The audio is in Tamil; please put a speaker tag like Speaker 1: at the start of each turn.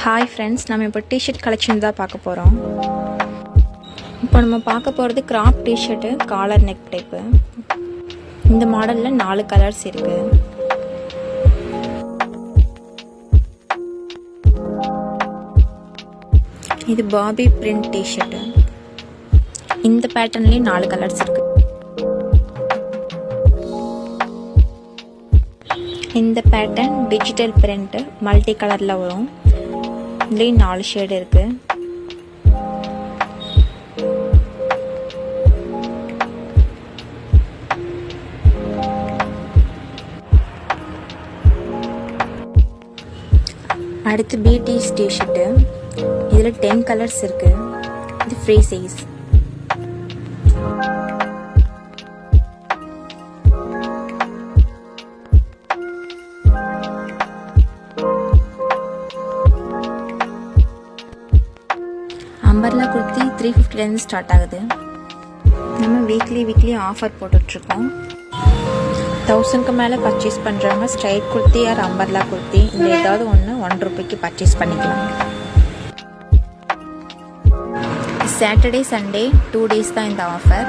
Speaker 1: ஹாய் ஃப்ரெண்ட்ஸ், நம்ம இப்போ டிஷர்ட் கலெக்ஷன் தான் பார்க்க போகிறோம். இப்போ நம்ம பார்க்க போகிறது crop t shirt collar neck type. இந்த மாடலில் 4 கலர்ஸ் இருக்குது. இது பாபி பிரிண்ட் டிஷர்ட்டு. இந்த பேட்டர்ன்லேயும் 4 கலர்ஸ் இருக்குது. இந்த பேட்டர்ன் டிஜிட்டல் பிரிண்ட் மல்டி கலரில் வரும். இதுலேயும் 4 ஷேடு இருக்கு. அடுத்து பிடிஎஸ் டிஷர்ட்டு. இதில் 10 கலர்ஸ் இருக்கு. இது free size. Umbrella kurti 350 start ஆகுது. நம்ம வீக்லி ஆஃபர் போட்டுட்ருக்கோம். 1000க்கு மேலே பர்ச்சேஸ் பண்ணுறவங்க straight kurti or umbrella kurti இந்த ஏதாவது ஒன்று 1 ரூபாய்க்கு பர்ச்சேஸ் பண்ணிக்கலாம். சாட்டர்டே சண்டே 2 டேஸ் தான் இந்த ஆஃபர்.